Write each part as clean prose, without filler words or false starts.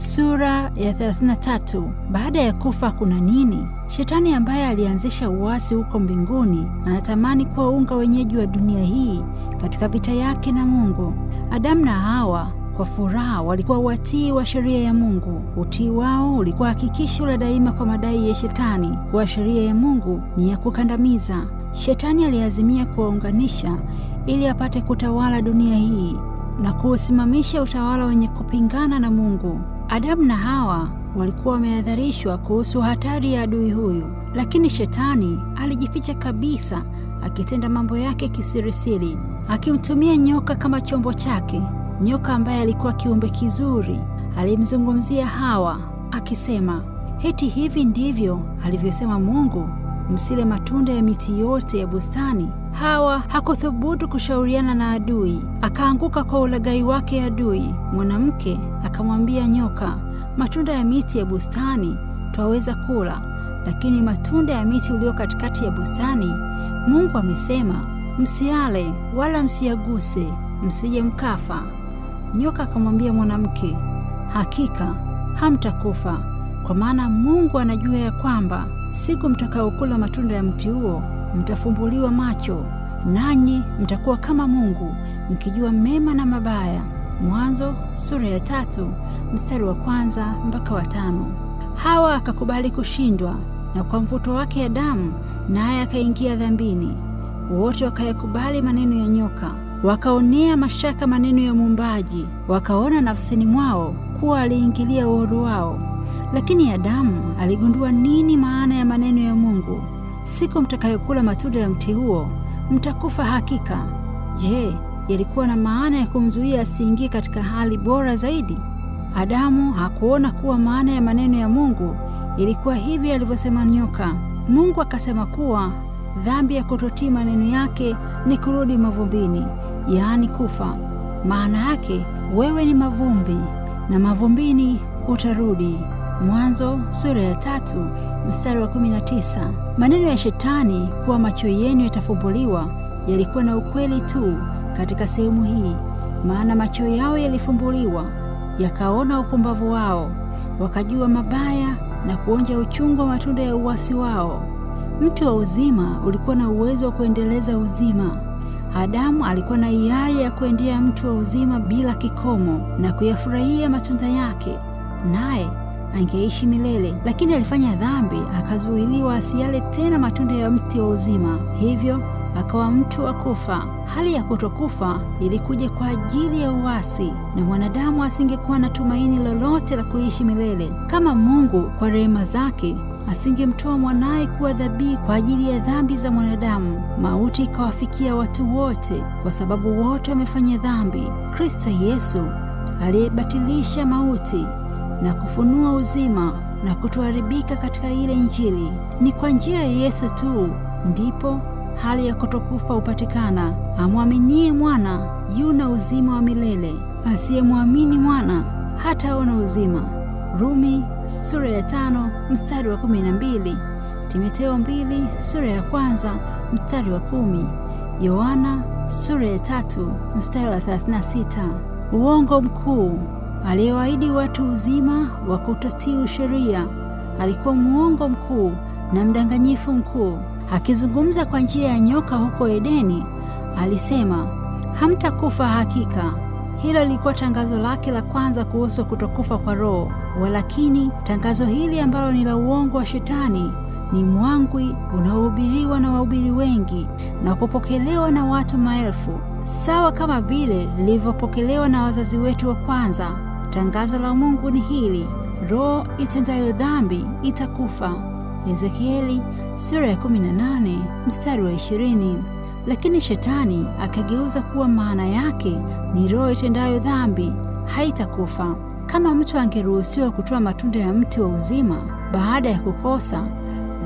Sura ya 33. Baada ya kufa kuna nini? Shetani ambaye alianzisha uasi huko mbinguni anatamani kuwa unga wenyeji wa dunia hii katika vita yake na Mungu. Adamu na Hawa kwa furaha walikuwa watii wa sheria ya Mungu. Utii wao ulikuwa hakikisho la daima kwa madai ya Shetani kuwa sheria ya Mungu ni ya kukandamiza. Shetani aliazimia kuwaunganisha ili apate kutawala dunia hii na kuusimamisha utawala wenye kupingana na Mungu. Adamu na Hawa walikuwa wamehadharishwa kuhusu hatari ya adui huyu, lakini Shetani alijificha kabisa, akitenda mambo yake kisirisiri, akimtumia nyoka kama chombo chake. Nyoka ambaye alikuwa kiumbe kizuri alimzungumzia Hawa akisema, "Eti hivi ndivyo alivyosema Mungu, msile matunda ya miti yote ya bustani?" Hawa hakuthubutu kushauriana na adui, akaanguka kwa ulaghai wake adui. Mwanamke akamwambia nyoka, "Matunda ya miti ya bustani twaweza kula, lakini matunda ya miti ulio katikati ya bustani Mungu amesema, msiale wala msiaguse, msije mkafa." Nyoka akamwambia mwanamke, "Hakika hamtakufa, kwa maana Mungu anajua ya kwamba siku mtakaokula matunda ya mti huo mtafumbuliwa macho, nanyi mtakuwa kama Mungu, mkijua mema na mabaya." Mwanzo sura ya 3 mstari wa 1 mpaka wa 5. Hawa akakubali kushindwa, na kwa mvuto wake Adamu naye akaingia dhambini. Wote wakayakubali maneno ya nyoka, wakaonea mashaka maneno ya Muumbaji, wakaona nafsini mwao kuwa aliingilia uhuru wao. Lakini Adamu aligundua nini maana ya maneno ya Mungu: siku mtakayokula matunda ya mti huo mtakufa hakika. Je, yalikuwa na maana ya kumzuia asiingie katika hali bora zaidi? Adamu hakuona kuwa maana ya maneno ya Mungu ilikuwa hivi alivyosema nyoka. Mungu akasema kuwa dhambi ya kutotii maneno yake ni kurudi mavumbini, yaani kufa. Maana yake wewe ni mavumbi na mavumbini utarudi. Mwanzo sura ya 3 mstari wa 19. Maneno ya Shetani kuwa macho yenu yatafumbuliwa yalikuwa na ukweli tu katika sehemu hii, maana macho yao yalifumbuliwa yakaona upumbavu wao, wakajua mabaya na kuonja uchungu wa matunda ya uasi wao. Mti wa uzima ulikuwa na uwezo wa kuendeleza uzima. Adamu alikuwa na hiari ya kuendea mti wa uzima bila kikomo na kuyafurahia matunda yake, naye angeishi milele. Lakini alifanya dhambi, akazuiliwa asiale tena matunda ya mti wa uzima, hivyo akawa mtu wa kufa. Hali ya kutokufa ilikuja kwa ajili ya uasi, na mwanadamu asingekuwa na tumaini lolote la kuishi milele kama Mungu kwa rehema zake asingemtoa mwanaye kuwa dhabihu kwa ajili ya dhambi za mwanadamu. Mauti ikawafikia watu wote kwa sababu wote wamefanya dhambi. Kristo Yesu aliyebatilisha mauti na kufunua uzima na kutoharibika katika ile Injili. Ni kwa njia ya Yesu tu ndipo hali ya kutokufa upatikana. Amwaminie mwana yuna uzima wa milele, asiyemwamini mwana hataona uzima. Rumi sura ya 5 mstari wa 12, Timotheo 2 sura ya 1 mstari wa 10, Yohana sura ya 3 mstari wa 36. Uongo mkuu aliyoahidi watu uzima wa kutotii sheria alikuwa muongo mkuu na mdanganyifu mkuu. Akizungumza kwa njia ya nyoka huko Edeni, alisema, "Hamtakufa hakika." Hilo lilikuwa tangazo lake la kwanza kuhusu kutokufa kwa roho. Walakini tangazo hili ambalo ni la uongo wa Shetani ni mwangwi unaohubiriwa na wahubiri wengi na kupokelewa na watu maelfu, sawa kama vile lilivyopokelewa na wazazi wetu wa kwanza. Tangazo la Mungu ni hili: roho itendayo dhambi itakufa. Ezekieli sura ya 18 mstari wa 20. Lakini Shetani akageuza kuwa maana yake ni roho itendayo dhambi haitakufa. Kama mtu angeruhusiwa kutoa matunda ya mti wa uzima baada ya kukosa,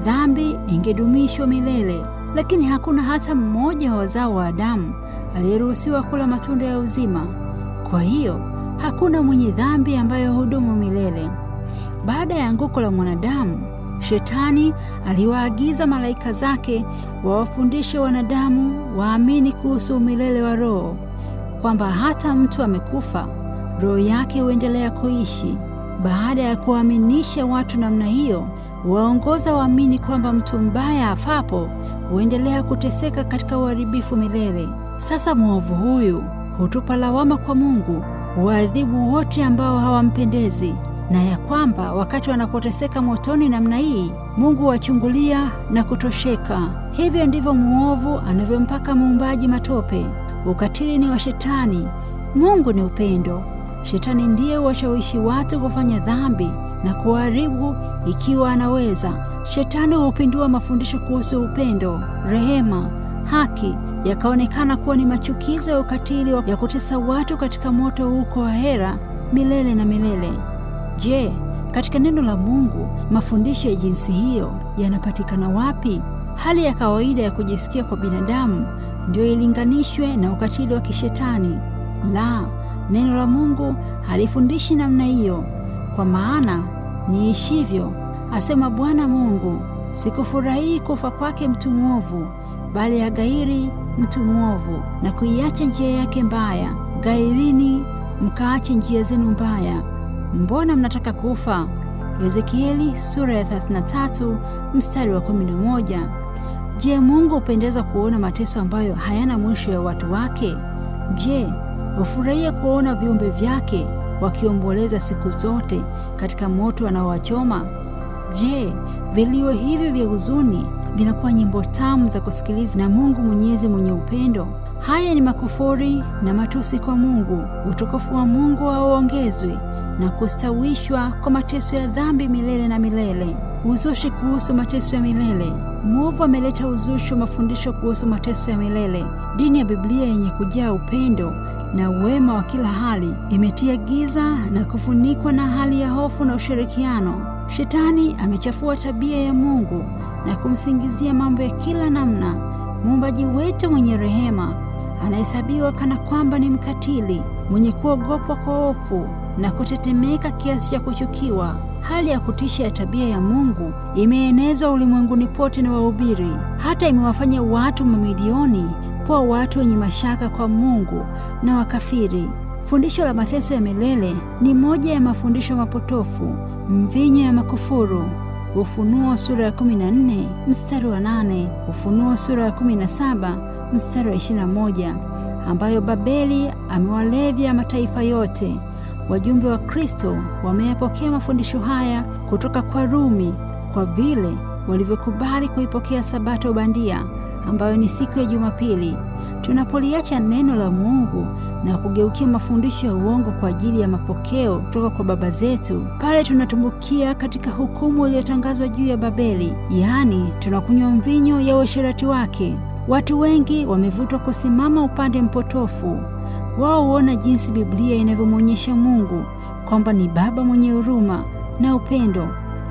dhambi ingedumishwa milele. Lakini hakuna hata mmoja wa wazao wa Adamu aliyeruhusiwa kula matunda ya uzima. Kwa hiyo hakuna mwenye dhambi ambayo hudumu milele. Baada ya anguko la mwanadamu, Shetani aliwaagiza malaika zake wawafundishe wanadamu waamini kuhusu umilele wa roho, kwamba hata mtu amekufa roho yake huendelea kuishi. baada ya kuaminisha watu namna hiyo, waongoza waamini kwamba mtu mbaya afapo huendelea kuteseka katika uharibifu milele. Sasa mwovu huyu hutupa lawama kwa Mungu, huadhibu wote ambao hawampendezi, na ya kwamba wakati wanapoteseka motoni namna hii, Mungu huwachungulia na kutosheka. Hivyo ndivyo mwovu anavyompaka muumbaji matope. Ukatili ni wa Shetani. Mungu ni upendo. Shetani ndiye huwashawishi watu kufanya dhambi na kuharibu ikiwa anaweza. Shetani hupindua mafundisho kuhusu upendo, rehema, haki, yakaonekana kuwa ni machukizo ya ukatili ya kutesa watu katika moto huko ahera milele na milele. Je, katika neno la Mungu mafundisho ya jinsi hiyo yanapatikana wapi? Hali ya kawaida ya kujisikia kwa binadamu ndio ilinganishwe na ukatili wa kishetani? La, neno la Mungu halifundishi namna hiyo. Kwa maana niishivyo, asema Bwana Mungu, sikufurahii kufa kwake mtu mwovu, bali agairi mtu mwovu na kuiacha njia yake mbaya. Gairini mkaache njia zenu mbaya. Mbona mnataka kufa? Ezekieli sura ya 33 mstari wa 11. Je, Mungu hupendeza kuona mateso ambayo hayana mwisho ya watu wake? Je, hufurahia kuona viumbe vyake wakiomboleza siku zote katika moto anaowachoma? Je, vilio hivyo vya huzuni vinakuwa nyimbo tamu za kusikiliza na Mungu Mwenyezi mwenye upendo? Haya ni makufuri na matusi kwa Mungu. Utukufu wa Mungu hauongezwi na kustawishwa kwa mateso ya dhambi milele na milele. Uzushi kuhusu mateso ya milele. Mwovu ameleta uzushi wa mafundisho kuhusu mateso ya milele. Dini ya Biblia yenye kujaa upendo na wema wa kila hali imetia giza na kufunikwa na hali ya hofu na ushirikiano. Shetani amechafua tabia ya Mungu na kumsingizia mambo ya kila namna. Muumbaji wetu mwenye rehema anahesabiwa kana kwamba ni mkatili, mwenye kuogopwa kwa hofu na kutetemeka kiasi cha kuchukiwa. Hali ya kutisha ya tabia ya Mungu imeenezwa ulimwenguni pote na wahubiri, hata imewafanya watu mamilioni kuwa watu wenye mashaka kwa Mungu na wakafiri. Fundisho la mateso ya milele ni moja ya mafundisho mapotofu, mvinyo ya makufuru. Ufunuo sura ya 14 mstari wa 8, Ufunuo sura ya 17 mstari wa 21, ambayo Babeli amewalevya mataifa yote. Wajumbe wa Kristo wameyapokea mafundisho haya kutoka kwa Rumi kwa vile walivyokubali kuipokea Sabato bandia ambayo ni siku ya Jumapili. Tunapoliacha neno la Mungu na kugeukia mafundisho ya uongo kwa ajili ya mapokeo kutoka kwa baba zetu, pale tunatumbukia katika hukumu iliyotangazwa juu ya Babeli, yaani tunakunywa mvinyo ya uasherati wake. Watu wengi wamevutwa kusimama upande mpotofu. Wao huona jinsi Biblia inavyomwonyesha Mungu kwamba ni Baba mwenye huruma na upendo,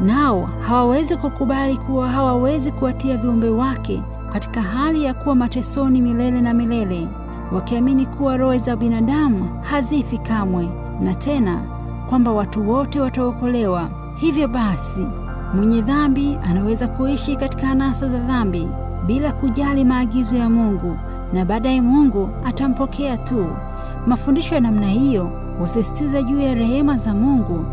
nao hawawezi kukubali kuwa hawawezi kuwatia viumbe wake katika hali ya kuwa matesoni milele na milele, wakiamini kuwa roho za binadamu hazifi kamwe, na tena kwamba watu wote wataokolewa. Hivyo basi, mwenye dhambi anaweza kuishi katika anasa za dhambi bila kujali maagizo ya Mungu, na baadaye Mungu atampokea tu. Mafundisho ya namna hiyo husisitiza juu ya rehema za Mungu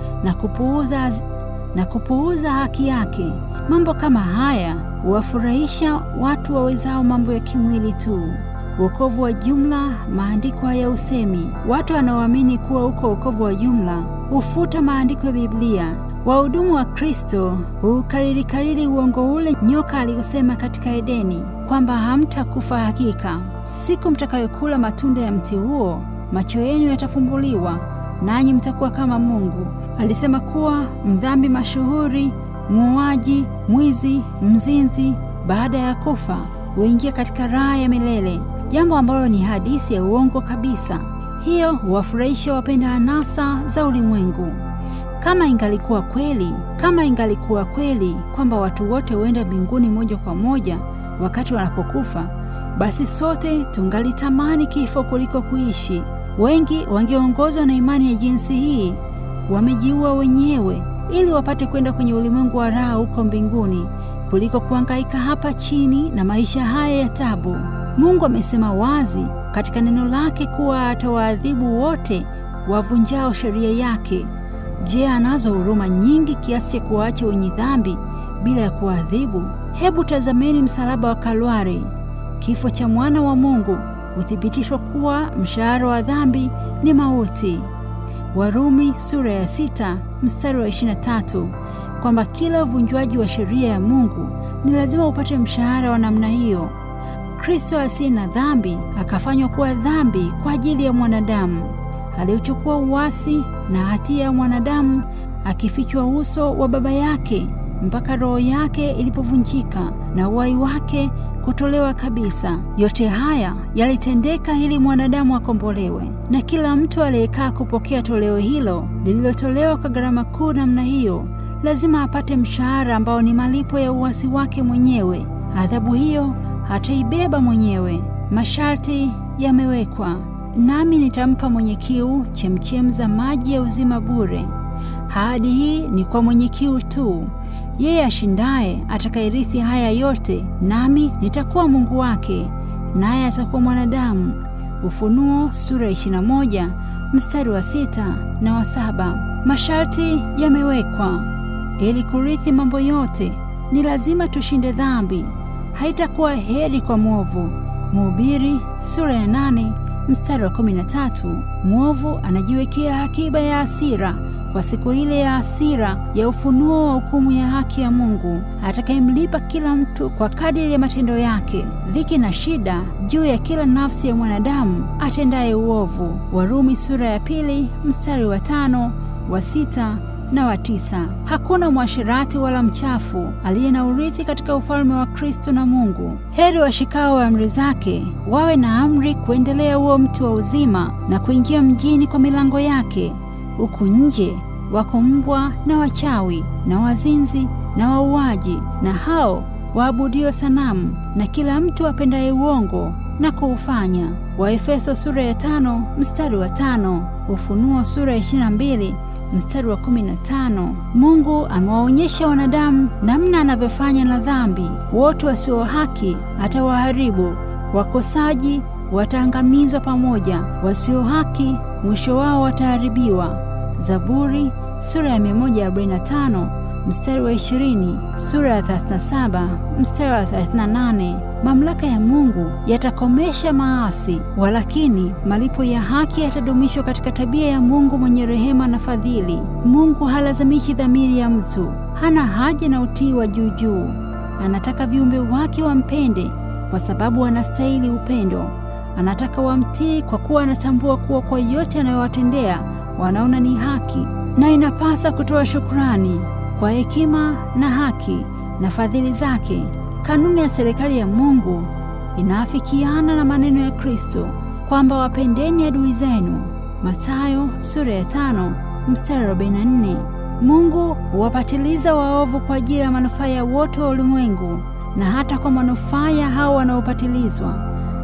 na kupuuza haki yake. Mambo kama haya huwafurahisha watu wawezao mambo ya kimwili tu. Wokovu wa jumla, maandiko haya usemi. Watu wanaoamini kuwa uko wokovu wa jumla hufuta maandiko ya Biblia. Wahudumu wa Kristo hukariri uongo ule nyoka aliusema katika Edeni, kwamba hamtakufa hakika. Siku mtakayokula matunda ya mti huo, macho yenu yatafumbuliwa, nanyi mtakuwa kama Mungu. Alisema kuwa mdhambi mashuhuri, muuaji, mwizi, mzinzi, baada ya kufa huingia katika raha ya milele, jambo ambalo ni hadithi ya uongo kabisa. Hiyo huwafurahisha wapenda anasa za ulimwengu. Kama ingalikuwa kweli kwamba watu wote huenda mbinguni moja kwa moja wakati wanapokufa, basi sote tungalitamani kifo kuliko kuishi. Wengi wangeongozwa na imani ya jinsi hii, wamejiua wenyewe ili wapate kwenda kwenye ulimwengu wa raha huko mbinguni kuliko kuhangaika hapa chini na maisha haya ya tabu. Mungu amesema wazi katika neno lake kuwa atawaadhibu wote wavunjao sheria yake. Je, anazo huruma nyingi kiasi cha kuwaacha wenye dhambi bila ya kuadhibu? Hebu tazameni msalaba wa Kalvari. Kifo cha mwana wa Mungu huthibitishwa kuwa mshahara wa dhambi ni mauti. Warumi sura ya 6 mstari wa 23, kwamba kila uvunjwaji wa sheria ya Mungu ni lazima upate mshahara wa namna hiyo. Kristo asiye na dhambi akafanywa kuwa dhambi kwa ajili ya mwanadamu. Aliuchukua uasi na hatia ya mwanadamu, akifichwa uso wa Baba yake mpaka roho yake ilipovunjika na uhai wake kutolewa kabisa. Yote haya yalitendeka ili mwanadamu akombolewe, na kila mtu aliyekaa kupokea toleo hilo lililotolewa kwa gharama kuu namna hiyo lazima apate mshahara ambao ni malipo ya uasi wake mwenyewe. Adhabu hiyo hataibeba mwenyewe. Masharti yamewekwa: nami nitampa mwenye kiu chemchem za maji ya uzima bure. Ahadi hii ni kwa mwenye kiu tu. Yeye ashindaye atakayerithi haya yote, nami nitakuwa Mungu wake, naye atakuwa mwanadamu. Ufunuo sura 21 mstari wa 6 na wa 7. Masharti yamewekwa ili kurithi mambo yote. Ni lazima tushinde dhambi. Haitakuwa heri kwa mwovu. Mhubiri sura ya 8 mstari wa 13. Mwovu anajiwekea akiba ya hasira kwa siku ile ya hasira ya ufunuo wa hukumu ya haki ya Mungu, atakayemlipa kila mtu kwa kadiri ya matendo yake. Dhiki na shida juu ya kila nafsi ya mwanadamu atendaye uovu. Warumi sura ya 2 mstari wa 5, wa 6 na wa 9. Hakuna mwasherati wala mchafu aliye na urithi katika ufalme wa Kristo na Mungu. Heri washikao amri zake, wawe na amri kuendelea huo mtu wa uzima na kuingia mjini kwa milango yake. Huku nje wako mbwa na wachawi na wazinzi na wauaji na hao waabudio sanamu na kila mtu apendaye uongo na kuufanya. Waefeso sura ya 5 mstari wa 5. Ufunuo sura ya 22 mstari wa 15. Mungu amewaonyesha wanadamu namna anavyofanya na dhambi. Wote wasio haki atawaharibu. Wakosaji wataangamizwa pamoja. Wasio haki mwisho wao wataharibiwa. Zaburi sura ya 145 mstari wa 20, sura ya 37 mstari wa 38. Mamlaka ya Mungu yatakomesha maasi, walakini malipo ya haki yatadumishwa katika tabia ya Mungu mwenye rehema na fadhili. Mungu halazimishi dhamiri ya mtu, hana haja na utii wa juu juu. Anataka viumbe wake wampende kwa sababu anastahili upendo. Anataka wamtii kwa kuwa anatambua kuwa kwa yote anayowatendea wanaona ni haki, na inapasa kutoa shukrani kwa hekima na haki na fadhili zake. Kanuni ya serikali ya Mungu inaafikiana na maneno ya Kristo kwamba wapendeni adui zenu. Mathayo sura ya 5 mstari wa 44. Mungu huwapatiliza waovu kwa ajili ya manufaa ya wote wa ulimwengu na hata kwa manufaa ya hao wanaopatilizwa.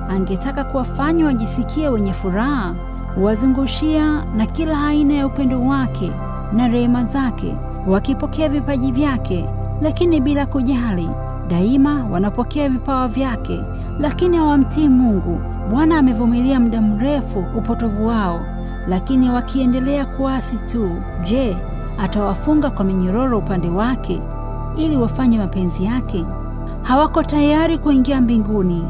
Angetaka kuwafanya wajisikie wenye furaha, huwazungushia na kila aina ya upendo wake na rehema zake, wakipokea vipaji vyake lakini bila kujali. Daima wanapokea vipawa vyake lakini hawamtii Mungu. Bwana amevumilia muda mrefu upotovu wao, lakini wakiendelea kuasi tu. Je, atawafunga kwa minyororo upande wake ili wafanye mapenzi yake? Hawako tayari kuingia mbinguni.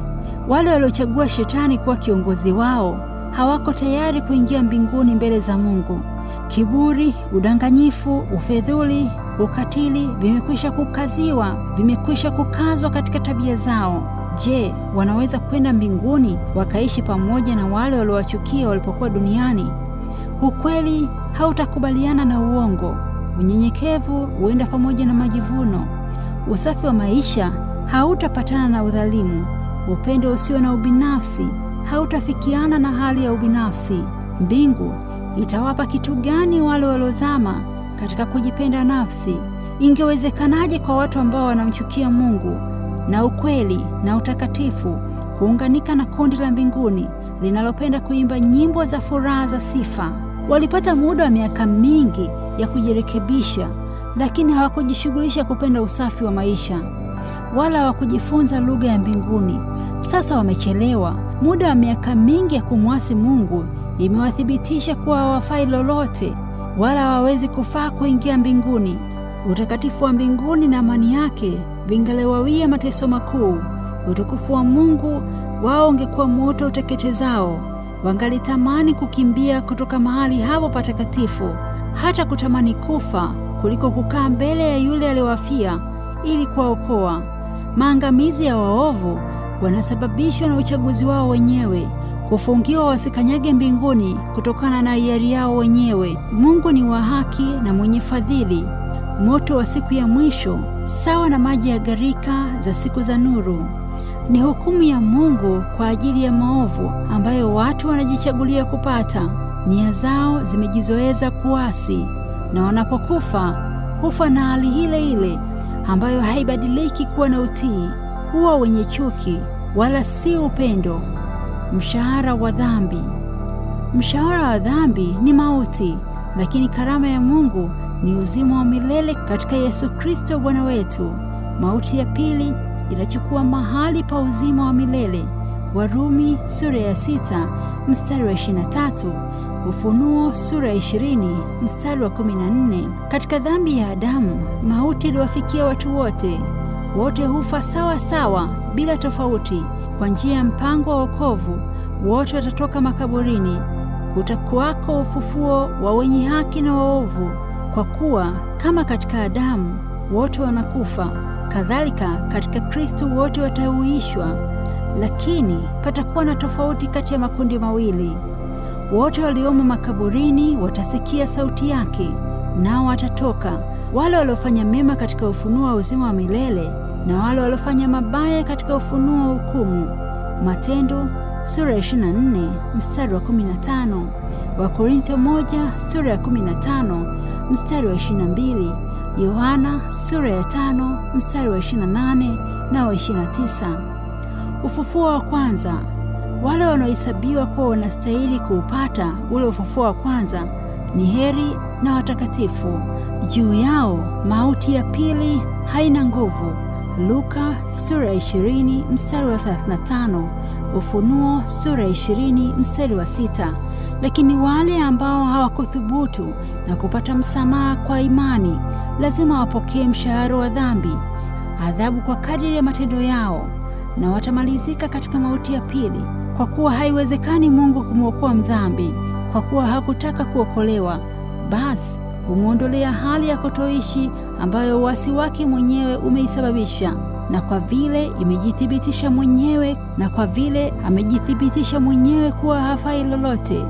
Wale waliochagua shetani kuwa kiongozi wao hawako tayari kuingia mbinguni mbele za Mungu. Kiburi, udanganyifu, ufedhuli, ukatili vimekwisha kukazwa katika tabia zao. Je, wanaweza kwenda mbinguni wakaishi pamoja na wale waliowachukia walipokuwa duniani? Ukweli hautakubaliana na uongo. Unyenyekevu huenda pamoja na majivuno. Usafi wa maisha hautapatana na udhalimu. Upendo usio na ubinafsi hautafikiana na hali ya ubinafsi. Mbingu itawapa kitu gani wale waliozama katika kujipenda nafsi? Ingewezekanaje kwa watu ambao wanamchukia Mungu na ukweli na utakatifu kuunganika na kundi la mbinguni linalopenda kuimba nyimbo za furaha za sifa? Walipata muda wa miaka mingi ya kujirekebisha, lakini hawakujishughulisha kupenda usafi wa maisha wala hawakujifunza lugha ya mbinguni. Sasa wamechelewa. Muda wa miaka mingi ya kumwasi Mungu imewathibitisha kuwa hawafai lolote. wala hawawezi kufaa kuingia mbinguni. Utakatifu wa mbinguni na amani yake vingelewawia mateso makuu. Utukufu wa Mungu wao ungekuwa moto uteketezao. Wangalitamani kukimbia kutoka mahali hapo patakatifu, hata kutamani kufa kuliko kukaa mbele ya yule aliyewafia ili kuwaokoa. Maangamizi ya waovu wanasababishwa na uchaguzi wao wenyewe, kufungiwa wasikanyage mbinguni kutokana na hiari yao wenyewe. Mungu ni wa haki na mwenye fadhili. Moto wa siku ya mwisho sawa na maji ya gharika za siku za nuru. Ni hukumu ya Mungu kwa ajili ya maovu ambayo watu wanajichagulia kupata. Nia zao zimejizoeza kuasi, na wanapokufa hufa na hali ile ile ambayo haibadiliki kuwa na utii. Huwa wenye chuki wala si upendo. Mshahara wa dhambi. Mshahara wa dhambi ni mauti, lakini karama ya Mungu ni uzima wa milele katika Yesu Kristo Bwana wetu. Mauti ya pili inachukua mahali pa uzima wa milele. Warumi sura ya 6 mstari wa 23, Ufunuo sura ya 20 mstari wa 14. Katika dhambi ya Adamu, mauti iliwafikia watu wote. Wote hufa sawa sawa bila tofauti. Kwa njia ya mpango wa wokovu, wote watatoka makaburini. Kutakuwako ufufuo wa wenye haki na waovu, kwa kuwa kama katika Adamu wote wanakufa, kadhalika katika Kristo wote watahuishwa. Lakini patakuwa na tofauti kati ya makundi mawili. Wote waliomo makaburini watasikia sauti yake, nao watatoka, wale waliofanya mema katika ufunuo wa uzima wa milele, na wale waliofanya mabaya katika ufunuo wa hukumu. Matendo sura ya 24 mstari wa 15, Wakorintho 1 sura ya 15 mstari wa 22, Yohana sura ya 5 mstari wa 28 na wa 29. Ufufuo wa kwanza. Wale wanaohesabiwa kuwa wanastahili kuupata ule ufufuo wa kwanza ni heri na watakatifu. Juu yao mauti ya pili haina nguvu. Luka sura ya 20 mstari wa 35, Ufunuo sura ya 20 mstari wa 6. Lakini wale ambao hawakuthubutu na kupata msamaha kwa imani lazima wapokee mshahara wa dhambi, adhabu kwa kadiri ya matendo yao, na watamalizika katika mauti ya pili. Kwa kuwa haiwezekani Mungu kumwokoa mdhambi, kwa kuwa hakutaka kuokolewa, basi humwondolea hali ya kutoishi ambayo uasi wake mwenyewe umeisababisha. Na kwa vile imejithibitisha mwenyewe, na kwa vile amejithibitisha mwenyewe kuwa hafai lolote,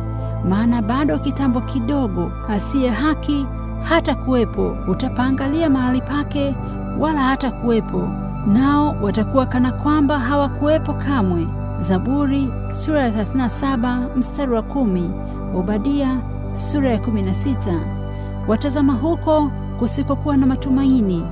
maana bado kitambo kidogo asiye haki hata kuwepo, utapaangalia mahali pake wala hata kuwepo, nao watakuwa kana kwamba hawakuwepo kamwe. Zaburi sura ya 37 mstari wa 10, Obadia sura ya 16. Watazama huko kusikokuwa na matumaini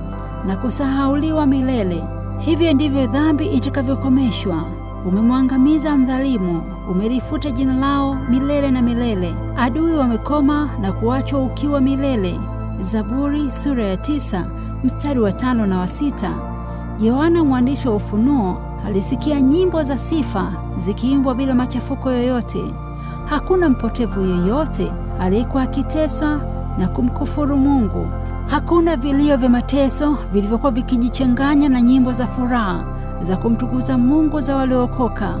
na kusahauliwa milele. Hivyo ndivyo dhambi itakavyokomeshwa. Umemwangamiza mdhalimu, umelifuta jina lao milele na milele. Adui wamekoma na kuachwa ukiwa milele. Zaburi sura ya 9 mstari wa 5 na wa 6. Yohana mwandishi wa Ufunuo alisikia nyimbo za sifa zikiimbwa bila machafuko yoyote. Hakuna mpotevu yoyote aliyekuwa akiteswa na kumkufuru Mungu. Hakuna vilio vya mateso vilivyokuwa vikijichanganya na nyimbo za furaha za kumtukuza Mungu za waliookoka.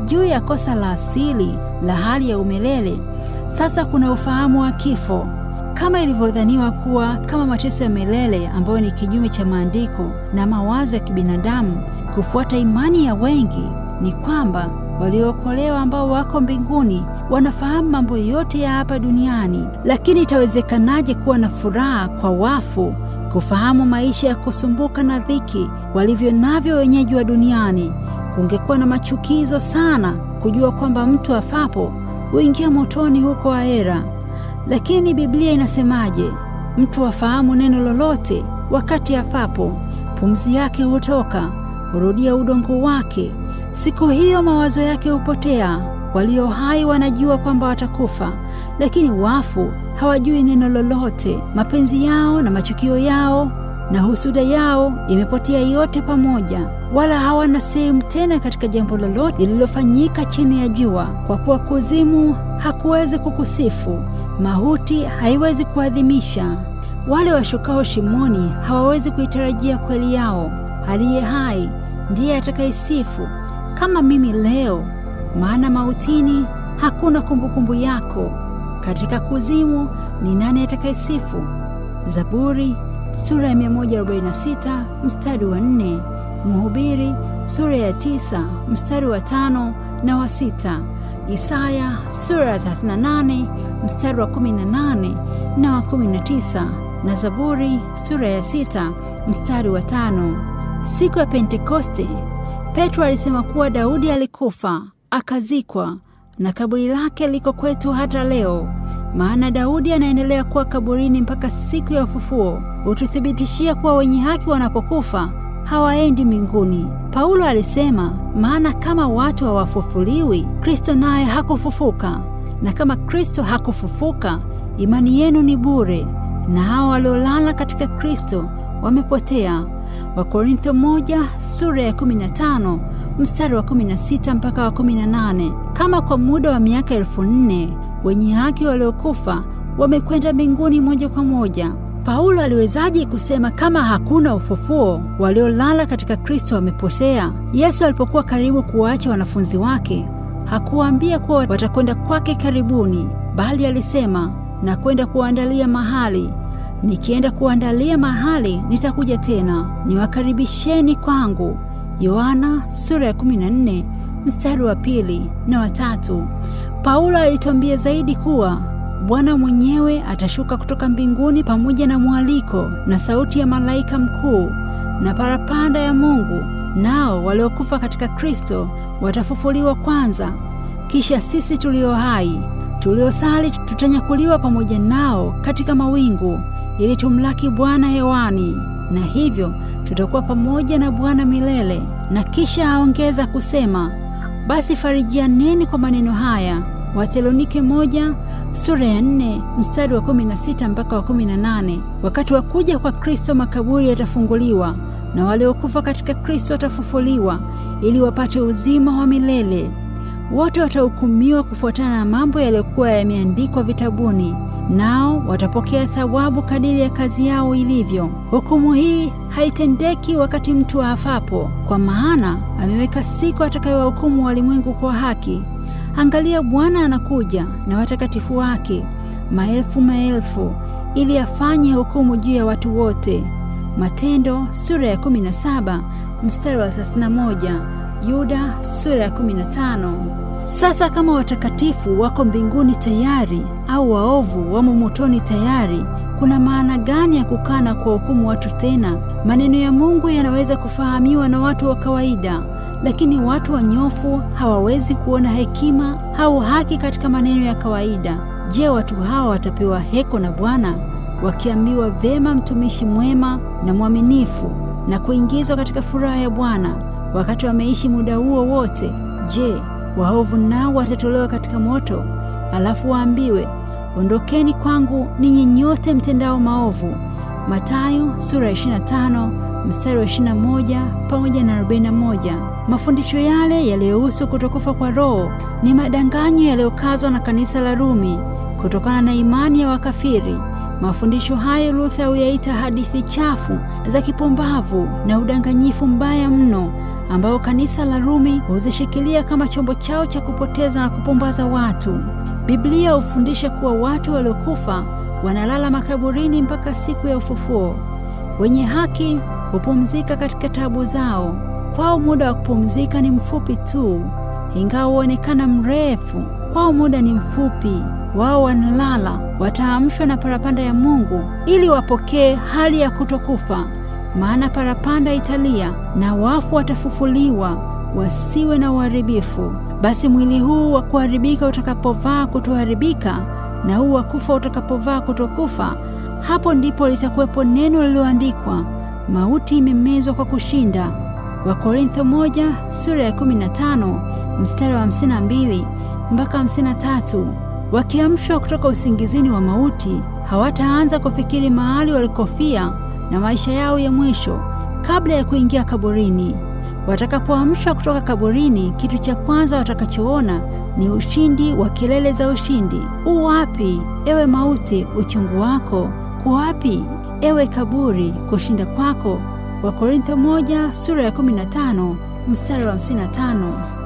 Juu ya kosa la asili la hali ya umilele, sasa kuna ufahamu wa kifo. Kama ilivyodhaniwa kuwa kama mateso ya milele ambayo ni kinyume cha maandiko na mawazo ya kibinadamu, kufuata imani ya wengi ni kwamba waliookolewa ambao wako mbinguni wanafahamu mambo yote ya hapa duniani. Lakini itawezekanaje kuwa na furaha kwa wafu kufahamu maisha ya kusumbuka na dhiki walivyo navyo wenyeji wa duniani? Kungekuwa na machukizo sana kujua kwamba mtu afapo huingia motoni huko ahera. Lakini Biblia inasemaje? Mtu afahamu neno lolote wakati afapo, pumzi yake hutoka, hurudia udongo wake. Siku hiyo mawazo yake hupotea. Walio hai wanajua kwamba watakufa, lakini wafu hawajui neno lolote. Mapenzi yao na machukio yao na husuda yao imepotea yote pamoja, wala hawana sehemu tena katika jambo lolote lililofanyika chini ya jua. Kwa kuwa kuzimu hakuwezi kukusifu, Mauti haiwezi kuadhimisha. Wale washukao shimoni hawawezi kuitarajia kweli yao. Aliye hai ndiye atakayesifu kama mimi leo, maana mautini hakuna kumbukumbu yako. Katika kuzimu ni nani atakayesifu? Zaburi sura ya 146 mstari wa 4, Mhubiri sura ya 9 mstari wa 5 na wa 6, Isaya sura ya 38 mstari wa 18 na wa 19, na Zaburi sura ya 6 mstari wa 5. Siku ya Pentekoste, Petro alisema kuwa Daudi alikufa, akazikwa, na kaburi lake liko kwetu hata leo. Maana Daudi anaendelea kuwa kaburini mpaka siku ya ufufuo. Ututhibitishia kuwa wenye haki wanapokufa hawaendi mbinguni. Paulo alisema, maana kama watu hawafufuliwi, Kristo naye hakufufuka. Na kama Kristo hakufufuka, imani yenu ni bure, na hao waliolala katika Kristo wamepotea. Wakorintho 1 sura ya 15 mstari wa 16 mpaka wa 18. Kama kwa muda wa miaka 4000 wenye haki waliokufa wamekwenda mbinguni moja kwa moja, Paulo aliwezaje kusema kama hakuna ufufuo, waliolala katika Kristo wamepotea? Yesu alipokuwa karibu kuwaacha wanafunzi wake, hakuwaambia kuwa watakwenda kwake karibuni, bali alisema, na kwenda kuandalia mahali. Nikienda kuandalia mahali, nitakuja tena niwakaribisheni kwangu. Yohana sura ya 14 mstari wa 2 na wa 3. Paulo alituambia zaidi kuwa Bwana mwenyewe atashuka kutoka mbinguni pamoja na mwaliko na sauti ya malaika mkuu na parapanda ya Mungu, nao waliokufa katika Kristo watafufuliwa kwanza. Kisha sisi tulio hai, tuliosali, tutanyakuliwa pamoja nao katika mawingu ili tumlaki Bwana hewani, na hivyo tutakuwa pamoja na Bwana milele. Na kisha aongeza kusema, basi farijianeni kwa maneno haya. Wathesalonike 1 sura ya 4 mstari wa 16 mpaka wa 18. Wakati wa kuja kwa Kristo makaburi yatafunguliwa na waliokufa katika Kristo watafufuliwa ili wapate uzima wa milele. Wote watahukumiwa kufuatana na mambo yaliyokuwa yameandikwa vitabuni, nao watapokea thawabu kadiri ya kazi yao ilivyo. Hukumu hii haitendeki wakati mtu afapo, kwa maana ameweka siku atakayowahukumu walimwengu kwa haki. Angalia, Bwana anakuja na watakatifu wake maelfu maelfu, ili afanye hukumu juu ya watu wote. Matendo sura ya 17 mstari wa 31, Yuda sura ya 15. Sasa kama watakatifu wako mbinguni tayari au waovu wamo motoni tayari, kuna maana gani ya kukana kwa hukumu watu tena? Maneno ya Mungu yanaweza kufahamiwa na watu wa kawaida, lakini watu wanyofu hawawezi kuona hekima au haki katika maneno ya kawaida. Je, watu hawa watapewa heko na Bwana, wakiambiwa, vema mtumishi mwema na mwaminifu, na kuingizwa katika furaha ya Bwana, wakati wameishi muda huo wote? Je, waovu nao watatolewa katika moto, alafu waambiwe, ondokeni kwangu ninyi nyote mtendao maovu? Mathayo sura ya 25 mstari wa 21 pamoja na 41. Mafundisho yale yaliyohusu kutokufa kwa roho ni madanganyo yaliyokazwa na kanisa la Rumi kutokana na imani ya wakafiri. Mafundisho hayo Luther huyaita hadithi chafu za kipumbavu na udanganyifu mbaya mno, ambao kanisa la Rumi huzishikilia kama chombo chao cha kupoteza na kupumbaza watu. Biblia hufundisha kuwa watu waliokufa wanalala makaburini mpaka siku ya ufufuo. Wenye haki hupumzika katika taabu zao. Kwao muda wa kupumzika ni mfupi tu, ingawa huonekana mrefu. Kwao muda ni mfupi. Wao wanalala, wataamshwa na parapanda ya Mungu ili wapokee hali ya kutokufa. Maana parapanda italia na wafu watafufuliwa, wasiwe na uharibifu. Basi mwili huu wa kuharibika utakapovaa kutoharibika, na huu wa kufa utakapovaa kutokufa, hapo ndipo litakuwepo neno lililoandikwa, mauti imemezwa kwa kushinda. Wakorintho 1 sura ya 15 mstari wa 52 mpaka 53. Wakiamshwa kutoka usingizini wa mauti, hawataanza kufikiri mahali walikofia na maisha yao ya mwisho kabla ya kuingia kaburini. Watakapoamshwa kutoka kaburini, kitu cha kwanza watakachoona ni ushindi wa kelele za ushindi. U wapi, ewe mauti, uchungu wako? Kuwapi, ewe kaburi, kushinda kwako? Wakorintho 1 sura ya 15 mstari wa 55.